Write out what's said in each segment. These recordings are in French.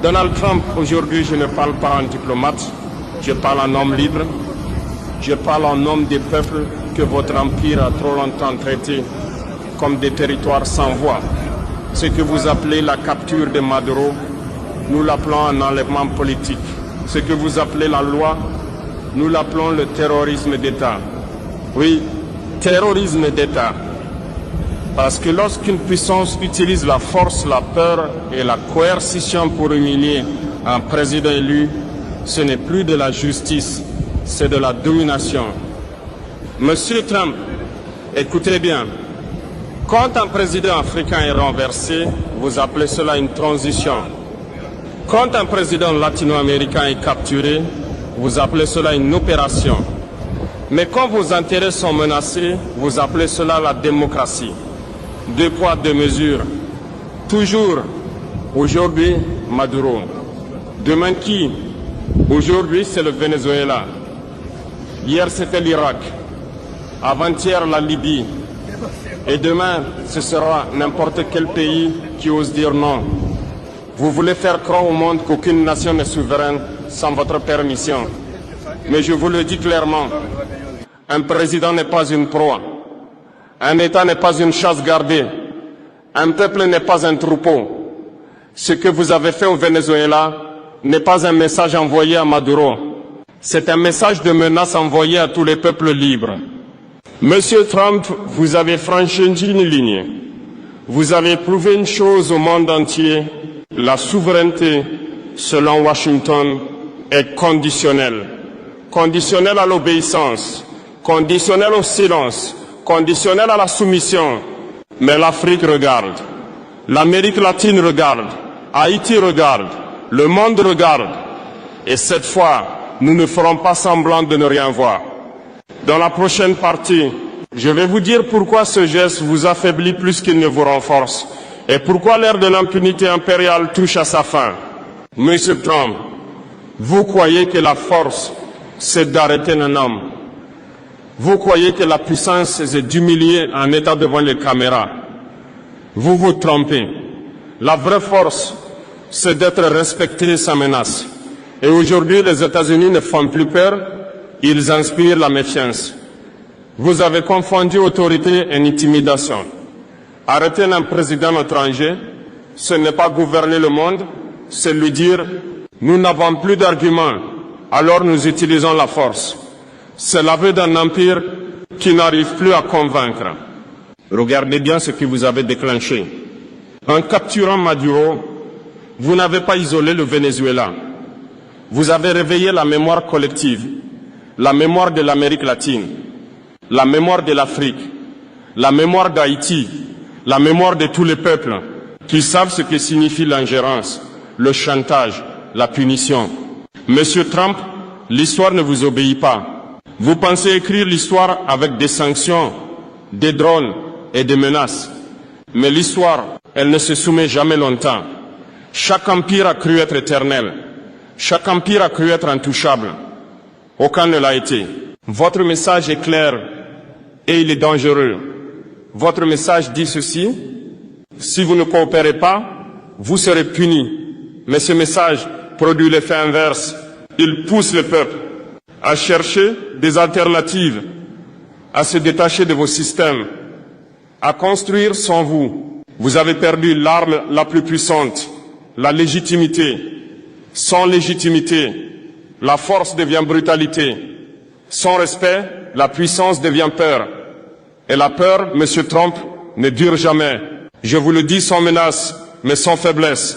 Donald Trump, aujourd'hui, je ne parle pas en diplomate, je parle en homme libre, je parle en homme des peuples que votre empire a trop longtemps traités comme des territoires sans voix. Ce que vous appelez la capture de Maduro, nous l'appelons un enlèvement politique. Ce que vous appelez la loi, nous l'appelons le terrorisme d'État. Oui, terrorisme d'État. Parce que lorsqu'une puissance utilise la force, la peur et la coercition pour humilier un président élu, ce n'est plus de la justice, c'est de la domination. Monsieur Trump, écoutez bien, quand un président africain est renversé, vous appelez cela une transition. Quand un président latino-américain est capturé, vous appelez cela une opération. Mais quand vos intérêts sont menacés, vous appelez cela la démocratie. Deux poids, deux mesures. Toujours, aujourd'hui, Maduro. Demain qui? Aujourd'hui, c'est le Venezuela. Hier, c'était l'Irak. Avant-hier, la Libye. Et demain, ce sera n'importe quel pays qui ose dire non. Vous voulez faire croire au monde qu'aucune nation n'est souveraine sans votre permission. Mais je vous le dis clairement, un président n'est pas une proie. Un État n'est pas une chasse gardée. Un peuple n'est pas un troupeau. Ce que vous avez fait au Venezuela n'est pas un message envoyé à Maduro. C'est un message de menace envoyé à tous les peuples libres. Monsieur Trump, vous avez franchi une ligne. Vous avez prouvé une chose au monde entier. La souveraineté, selon Washington, est conditionnelle. Conditionnelle à l'obéissance, conditionnelle au silence, conditionnelle à la soumission. Mais l'Afrique regarde, l'Amérique latine regarde, Haïti regarde, le monde regarde. Et cette fois, nous ne ferons pas semblant de ne rien voir. Dans la prochaine partie, je vais vous dire pourquoi ce geste vous affaiblit plus qu'il ne vous renforce et pourquoi l'ère de l'impunité impériale touche à sa fin. Monsieur Trump, vous croyez que la force, c'est d'arrêter un homme. Vous croyez que la puissance, c'est d'humilier un État devant les caméras. Vous vous trompez. La vraie force, c'est d'être respecté sans menace. Et aujourd'hui, les États-Unis ne font plus peur. Ils inspirent la méfiance. Vous avez confondu autorité et intimidation. Arrêter un président étranger, ce n'est pas gouverner le monde, c'est lui dire « nous n'avons plus d'arguments, alors nous utilisons la force ». C'est l'aveu d'un empire qui n'arrive plus à convaincre. Regardez bien ce que vous avez déclenché. En capturant Maduro, vous n'avez pas isolé le Venezuela. Vous avez réveillé la mémoire collective. La mémoire de l'Amérique latine, la mémoire de l'Afrique, la mémoire d'Haïti, la mémoire de tous les peuples qui savent ce que signifie l'ingérence, le chantage, la punition. Monsieur Trump, l'histoire ne vous obéit pas. Vous pensez écrire l'histoire avec des sanctions, des drones et des menaces. Mais l'histoire, elle ne se soumet jamais longtemps. Chaque empire a cru être éternel. Chaque empire a cru être intouchable. Aucun ne l'a été. Votre message est clair et il est dangereux. Votre message dit ceci, si vous ne coopérez pas, vous serez punis. Mais ce message produit l'effet inverse. Il pousse le peuple à chercher des alternatives, à se détacher de vos systèmes, à construire sans vous. Vous avez perdu l'arme la plus puissante, la légitimité. Sans légitimité, la force devient brutalité. Sans respect, la puissance devient peur. Et la peur, Monsieur Trump, ne dure jamais. Je vous le dis sans menace, mais sans faiblesse.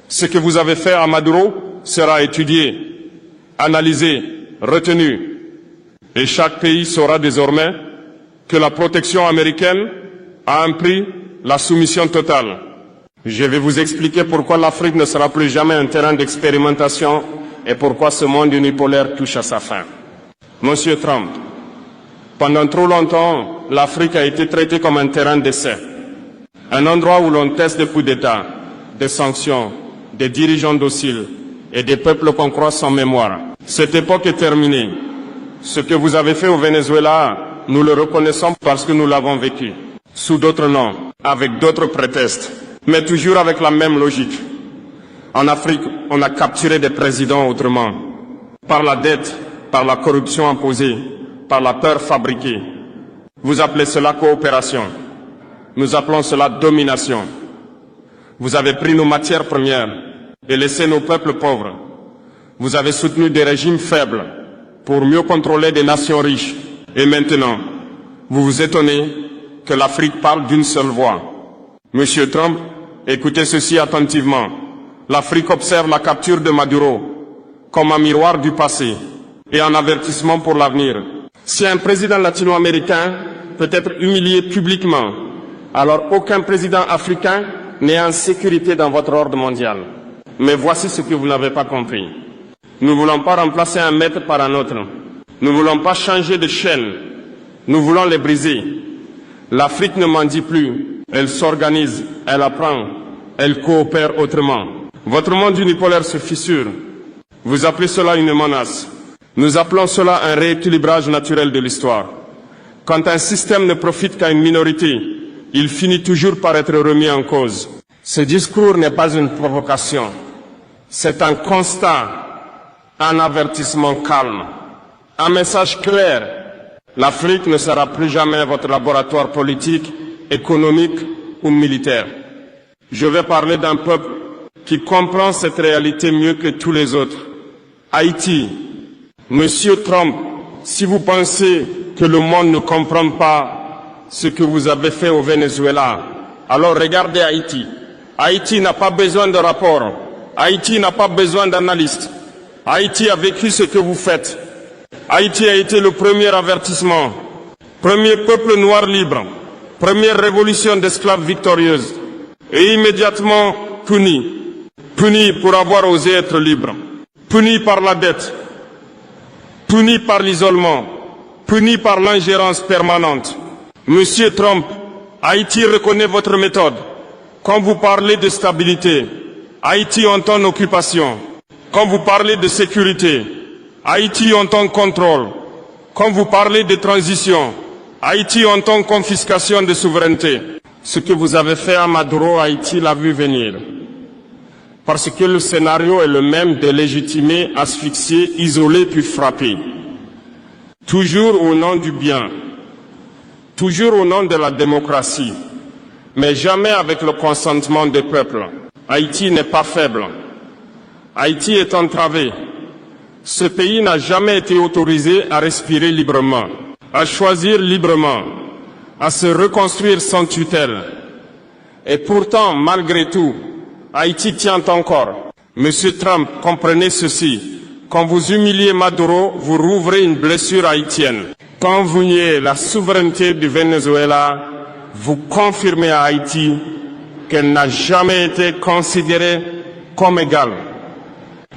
Ce que vous avez fait à Maduro sera étudié, analysé, retenu. Et chaque pays saura désormais que la protection américaine a un prix, la soumission totale. Je vais vous expliquer pourquoi l'Afrique ne sera plus jamais un terrain d'expérimentation et pourquoi ce monde unipolaire touche à sa fin. Monsieur Trump, pendant trop longtemps, l'Afrique a été traitée comme un terrain d'essai, un endroit où l'on teste des coups d'État, des sanctions, des dirigeants dociles et des peuples qu'on croit sans mémoire. Cette époque est terminée. Ce que vous avez fait au Venezuela, nous le reconnaissons parce que nous l'avons vécu, sous d'autres noms, avec d'autres prétextes, mais toujours avec la même logique. En Afrique, on a capturé des présidents autrement, par la dette, par la corruption imposée, par la peur fabriquée. Vous appelez cela coopération. Nous appelons cela domination. Vous avez pris nos matières premières et laissé nos peuples pauvres. Vous avez soutenu des régimes faibles pour mieux contrôler des nations riches. Et maintenant, vous vous étonnez que l'Afrique parle d'une seule voix. Monsieur Trump, écoutez ceci attentivement. L'Afrique observe la capture de Maduro comme un miroir du passé et un avertissement pour l'avenir. Si un président latino-américain peut être humilié publiquement, alors aucun président africain n'est en sécurité dans votre ordre mondial. Mais voici ce que vous n'avez pas compris. Nous ne voulons pas remplacer un maître par un autre. Nous ne voulons pas changer de chaîne. Nous voulons les briser. L'Afrique ne mendie plus. Elle s'organise, elle apprend, elle coopère autrement. Votre monde unipolaire se fissure. Vous appelez cela une menace. Nous appelons cela un rééquilibrage naturel de l'histoire. Quand un système ne profite qu'à une minorité, il finit toujours par être remis en cause. Ce discours n'est pas une provocation. C'est un constat, un avertissement calme, un message clair. L'Afrique ne sera plus jamais votre laboratoire politique, économique ou militaire. Je vais parler d'un peuple qui comprend cette réalité mieux que tous les autres. Haïti. Monsieur Trump, si vous pensez que le monde ne comprend pas ce que vous avez fait au Venezuela, alors regardez Haïti. Haïti n'a pas besoin de rapport. Haïti n'a pas besoin d'analystes. Haïti a vécu ce que vous faites. Haïti a été le premier avertissement, premier peuple noir libre, première révolution d'esclaves victorieuse, et immédiatement puni. Puni pour avoir osé être libre, puni par la dette, puni par l'isolement, puni par l'ingérence permanente. Monsieur Trump, Haïti reconnaît votre méthode. Quand vous parlez de stabilité, Haïti entend occupation. Quand vous parlez de sécurité, Haïti entend contrôle. Quand vous parlez de transition, Haïti entend confiscation de souveraineté. Ce que vous avez fait à Maduro, Haïti l'a vu venir. Parce que le scénario est le même de légitimer, asphyxier, isoler puis frapper. Toujours au nom du bien, toujours au nom de la démocratie, mais jamais avec le consentement des peuples. Haïti n'est pas faible. Haïti est entravé. Ce pays n'a jamais été autorisé à respirer librement, à choisir librement, à se reconstruire sans tutelle. Et pourtant, malgré tout, Haïti tient encore. Monsieur Trump, comprenez ceci. Quand vous humiliez Maduro, vous rouvrez une blessure haïtienne. Quand vous niez la souveraineté du Venezuela, vous confirmez à Haïti qu'elle n'a jamais été considérée comme égale.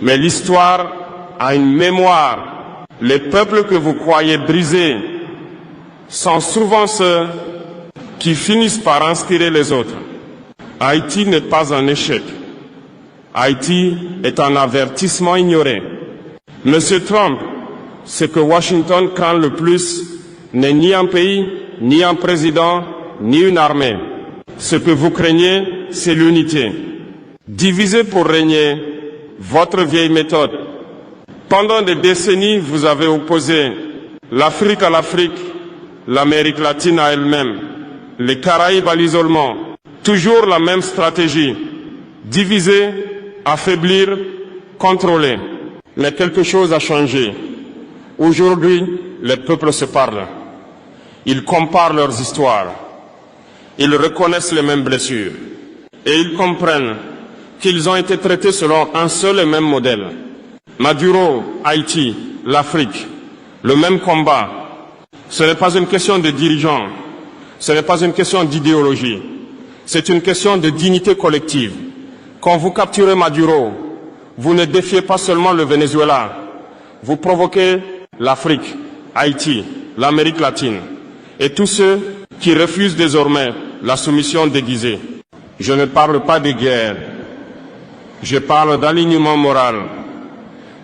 Mais l'histoire a une mémoire. Les peuples que vous croyez brisés sont souvent ceux qui finissent par inspirer les autres. Haïti n'est pas un échec. Haïti est un avertissement ignoré. Monsieur Trump, ce que Washington craint le plus n'est ni un pays, ni un président, ni une armée. Ce que vous craignez, c'est l'unité. Diviser pour régner, votre vieille méthode. Pendant des décennies, vous avez opposé l'Afrique à l'Afrique, l'Amérique latine à elle-même, les Caraïbes à l'isolement. Toujours la même stratégie. Diviser, affaiblir, contrôler. Mais quelque chose a changé. Aujourd'hui, les peuples se parlent. Ils comparent leurs histoires. Ils reconnaissent les mêmes blessures. Et ils comprennent qu'ils ont été traités selon un seul et même modèle. Maduro, Haïti, l'Afrique, le même combat. Ce n'est pas une question de dirigeants. Ce n'est pas une question d'idéologie. C'est une question de dignité collective. Quand vous capturez Maduro, vous ne défiez pas seulement le Venezuela. Vous provoquez l'Afrique, Haïti, l'Amérique latine et tous ceux qui refusent désormais la soumission déguisée. Je ne parle pas de guerre. Je parle d'alignement moral,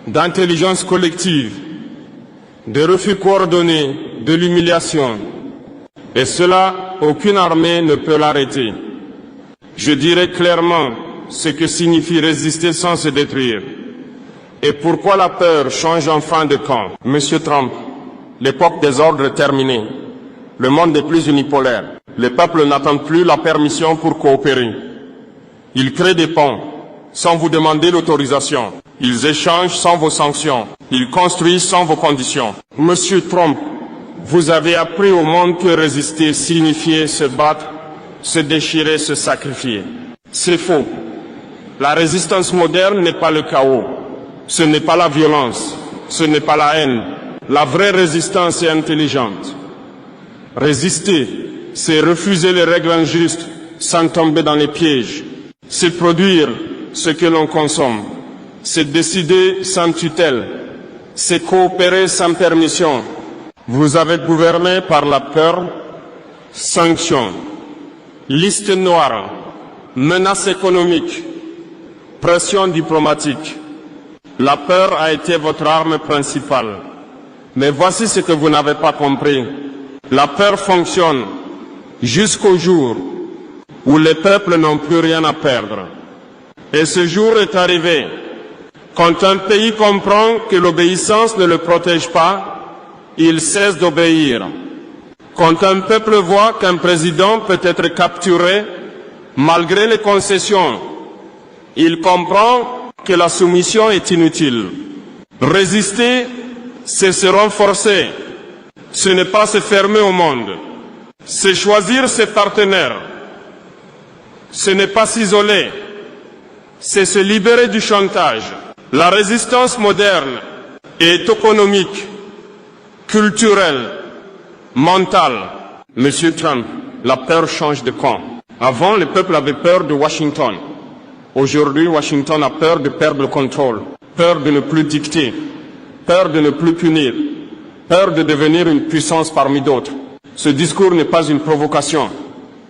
d'intelligence collective, de refus coordonné, de l'humiliation. Et cela, aucune armée ne peut l'arrêter. Je dirais clairement ce que signifie résister sans se détruire. Et pourquoi la peur change enfin de camp? Monsieur Trump, l'époque des ordres est terminée. Le monde n'est plus unipolaire. Les peuples n'attendent plus la permission pour coopérer. Ils créent des ponts sans vous demander l'autorisation. Ils échangent sans vos sanctions. Ils construisent sans vos conditions. Monsieur Trump, vous avez appris au monde que résister signifiait se battre, se déchirer, se sacrifier. C'est faux. La résistance moderne n'est pas le chaos. Ce n'est pas la violence. Ce n'est pas la haine. La vraie résistance est intelligente. Résister, c'est refuser les règles injustes sans tomber dans les pièges. C'est produire ce que l'on consomme. C'est décider sans tutelle. C'est coopérer sans permission. Vous avez gouverné par la peur, sanctions, liste noire, menaces économiques, pression diplomatique. La peur a été votre arme principale. Mais voici ce que vous n'avez pas compris. La peur fonctionne jusqu'au jour où les peuples n'ont plus rien à perdre. Et ce jour est arrivé quand un pays comprend que l'obéissance ne le protège pas, il cesse d'obéir. Quand un peuple voit qu'un président peut être capturé malgré les concessions, il comprend que la soumission est inutile. Résister, c'est se renforcer. Ce n'est pas se fermer au monde. C'est choisir ses partenaires. Ce n'est pas s'isoler. C'est se libérer du chantage. La résistance moderne est économique, culturelle, mentale. Monsieur Trump, la peur change de camp. Avant, le peuple avait peur de Washington. Aujourd'hui, Washington a peur de perdre le contrôle, peur de ne plus dicter, peur de ne plus punir, peur de devenir une puissance parmi d'autres. Ce discours n'est pas une provocation,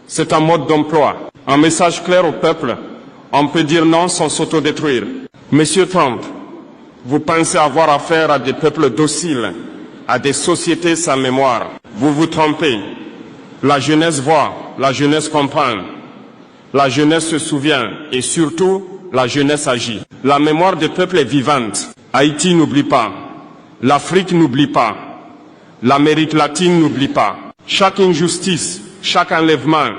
c'est un mode d'emploi, un message clair au peuple. On peut dire non sans s'autodétruire. Monsieur Trump, vous pensez avoir affaire à des peuples dociles, à des sociétés sans mémoire. Vous vous trompez. La jeunesse voit, la jeunesse comprend. La jeunesse se souvient et surtout, la jeunesse agit. La mémoire des peuples est vivante. Haïti n'oublie pas. L'Afrique n'oublie pas. L'Amérique latine n'oublie pas. Chaque injustice, chaque enlèvement,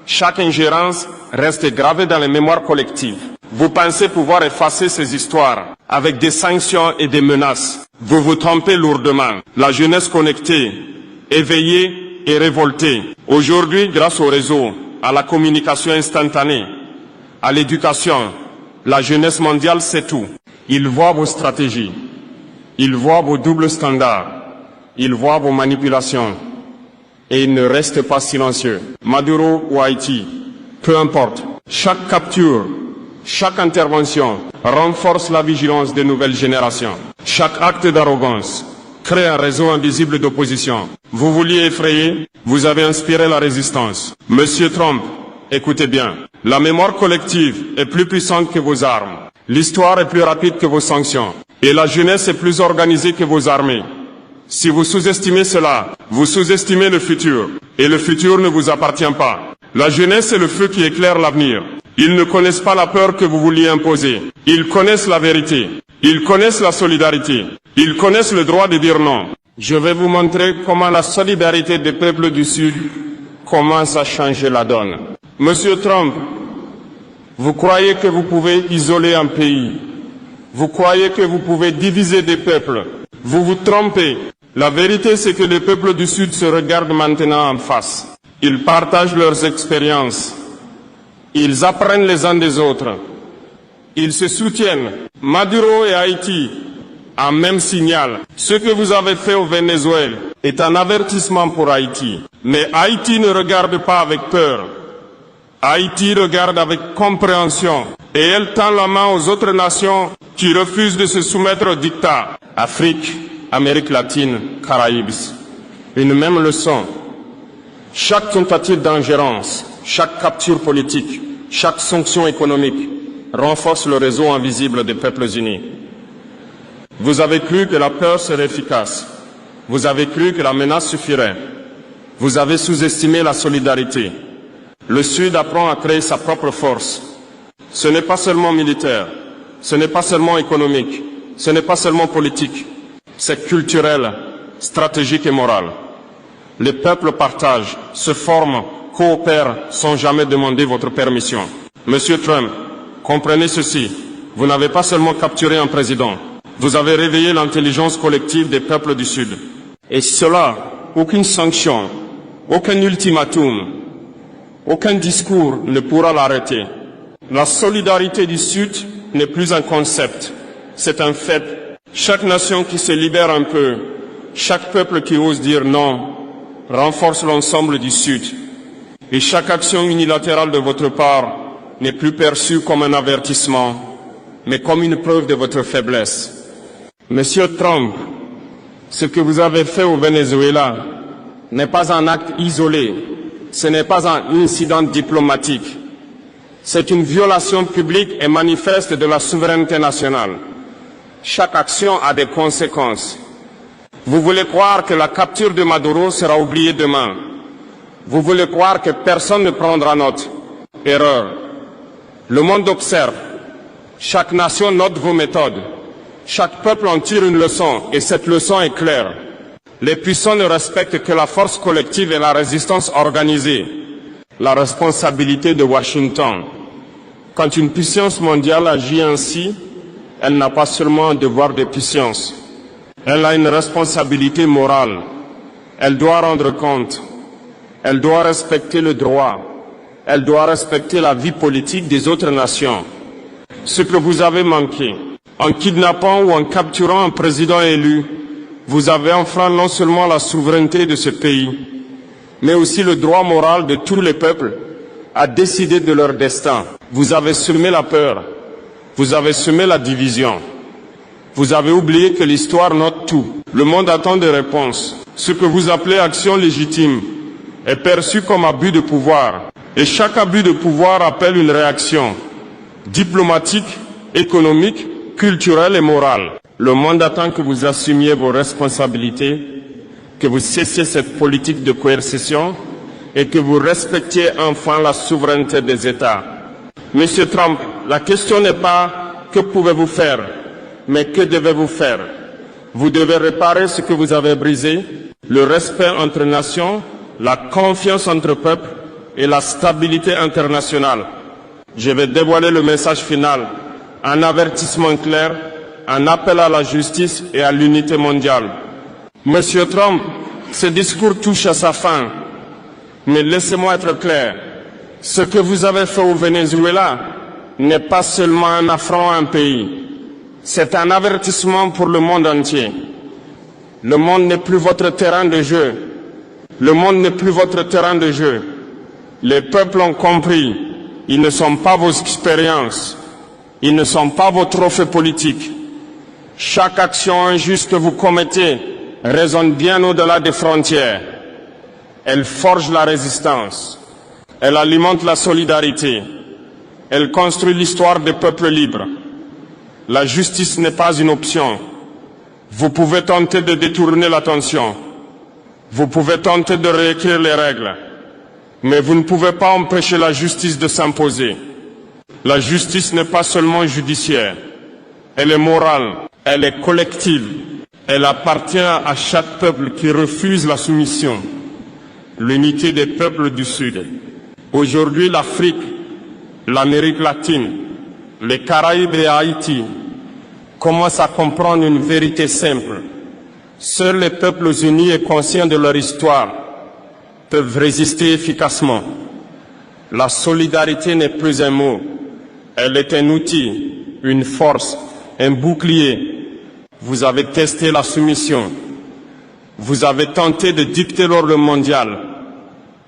chaque ingérence reste gravée dans les mémoires collectives. Vous pensez pouvoir effacer ces histoires avec des sanctions et des menaces. Vous vous trompez lourdement. La jeunesse connectée, éveillée et révoltée. Aujourd'hui, grâce au réseau, à la communication instantanée, à l'éducation, la jeunesse mondiale sait tout. Ils voient vos stratégies, ils voient vos doubles standards, ils voient vos manipulations et ils ne restent pas silencieux. Maduro ou Haïti, peu importe, chaque capture, chaque intervention renforce la vigilance des nouvelles générations. Chaque acte d'arrogance crée un réseau invisible d'opposition. Vous vouliez effrayer, vous avez inspiré la résistance. Monsieur Trump, écoutez bien. La mémoire collective est plus puissante que vos armes. L'histoire est plus rapide que vos sanctions. Et la jeunesse est plus organisée que vos armées. Si vous sous-estimez cela, vous sous-estimez le futur. Et le futur ne vous appartient pas. La jeunesse est le feu qui éclaire l'avenir. Ils ne connaissent pas la peur que vous vouliez imposer. Ils connaissent la vérité. Ils connaissent la solidarité. Ils connaissent le droit de dire non. Je vais vous montrer comment la solidarité des peuples du Sud commence à changer la donne. Monsieur Trump, vous croyez que vous pouvez isoler un pays. Vous croyez que vous pouvez diviser des peuples. Vous vous trompez. La vérité, c'est que les peuples du Sud se regardent maintenant en face. Ils partagent leurs expériences. Ils apprennent les uns des autres. Ils se soutiennent. Maduro et Haïti, un même signal. Ce que vous avez fait au Venezuela est un avertissement pour Haïti. Mais Haïti ne regarde pas avec peur. Haïti regarde avec compréhension. Et elle tend la main aux autres nations qui refusent de se soumettre au diktat. Afrique, Amérique latine, Caraïbes. Une même leçon. Chaque tentative d'ingérence, chaque capture politique, chaque sanction économique renforce le réseau invisible des peuples unis. Vous avez cru que la peur serait efficace. Vous avez cru que la menace suffirait. Vous avez sous-estimé la solidarité. Le Sud apprend à créer sa propre force. Ce n'est pas seulement militaire, ce n'est pas seulement économique, ce n'est pas seulement politique, c'est culturel, stratégique et moral. Les peuples partagent, se forment, coopèrent sans jamais demander votre permission. Monsieur Trump, comprenez ceci, vous n'avez pas seulement capturé un président, vous avez réveillé l'intelligence collective des peuples du Sud. Et cela, aucune sanction, aucun ultimatum, aucun discours ne pourra l'arrêter. La solidarité du Sud n'est plus un concept, c'est un fait. Chaque nation qui se libère un peu, chaque peuple qui ose dire non, renforce l'ensemble du Sud. Et chaque action unilatérale de votre part n'est plus perçue comme un avertissement, mais comme une preuve de votre faiblesse. Monsieur Trump, ce que vous avez fait au Venezuela n'est pas un acte isolé, ce n'est pas un incident diplomatique. C'est une violation publique et manifeste de la souveraineté nationale. Chaque action a des conséquences. Vous voulez croire que la capture de Maduro sera oubliée demain. Vous voulez croire que personne ne prendra note. Erreur. Le monde observe. Chaque nation note vos méthodes. Chaque peuple en tire une leçon, et cette leçon est claire. Les puissants ne respectent que la force collective et la résistance organisée. La responsabilité de Washington. Quand une puissance mondiale agit ainsi, elle n'a pas seulement un devoir de puissance. Elle a une responsabilité morale. Elle doit rendre compte. Elle doit respecter le droit. Elle doit respecter la vie politique des autres nations. Ce que vous avez manqué, en kidnappant ou en capturant un président élu, vous avez enfreint non seulement la souveraineté de ce pays, mais aussi le droit moral de tous les peuples à décider de leur destin. Vous avez semé la peur, vous avez semé la division. Vous avez oublié que l'histoire note tout. Le monde attend des réponses. Ce que vous appelez action légitime est perçu comme abus de pouvoir. Et chaque abus de pouvoir appelle une réaction diplomatique, économique, culturelle et morale. Le monde attend que vous assumiez vos responsabilités, que vous cessiez cette politique de coercition et que vous respectiez enfin la souveraineté des États. Monsieur Trump, la question n'est pas que pouvez-vous faire, mais que devez-vous faire? Vous devez réparer ce que vous avez brisé, le respect entre nations, la confiance entre peuples et la stabilité internationale. Je vais dévoiler le message final, un avertissement clair, un appel à la justice et à l'unité mondiale. Monsieur Trump, ce discours touche à sa fin, mais laissez-moi être clair. Ce que vous avez fait au Venezuela n'est pas seulement un affront à un pays. C'est un avertissement pour le monde entier. Le monde n'est plus votre terrain de jeu. Le monde n'est plus votre terrain de jeu. Les peuples ont compris. Ils ne sont pas vos expériences. Ils ne sont pas vos trophées politiques. Chaque action injuste que vous commettez résonne bien au-delà des frontières. Elle forge la résistance. Elle alimente la solidarité. Elle construit l'histoire des peuples libres. La justice n'est pas une option. Vous pouvez tenter de détourner l'attention. Vous pouvez tenter de réécrire les règles. Mais vous ne pouvez pas empêcher la justice de s'imposer. La justice n'est pas seulement judiciaire. Elle est morale. Elle est collective. Elle appartient à chaque peuple qui refuse la soumission. L'unité des peuples du Sud. Aujourd'hui, l'Afrique, l'Amérique latine, les Caraïbes et Haïti commencent à comprendre une vérité simple. Seuls les peuples unis et conscients de leur histoire peuvent résister efficacement. La solidarité n'est plus un mot. Elle est un outil, une force, un bouclier. Vous avez testé la soumission. Vous avez tenté de dicter l'ordre mondial.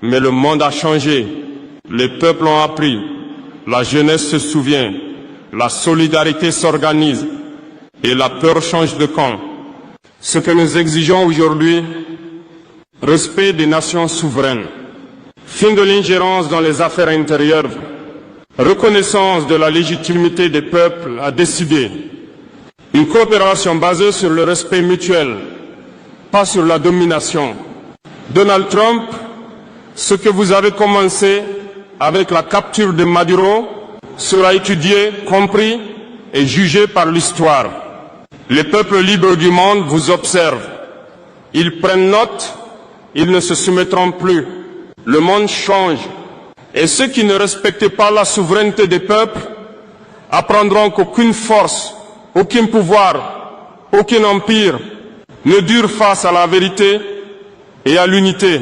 Mais le monde a changé. Les peuples ont appris. La jeunesse se souvient. La solidarité s'organise. Et la peur change de camp. Ce que nous exigeons aujourd'hui, respect des nations souveraines, fin de l'ingérence dans les affaires intérieures, reconnaissance de la légitimité des peuples à décider, une coopération basée sur le respect mutuel, pas sur la domination. Donald Trump, ce que vous avez commencé avec la capture de Maduro sera étudié, compris et jugé par l'histoire. Les peuples libres du monde vous observent. Ils prennent note, ils ne se soumettront plus. Le monde change. Et ceux qui ne respectent pas la souveraineté des peuples apprendront qu'aucune force, aucun pouvoir, aucun empire ne dure face à la vérité et à l'unité.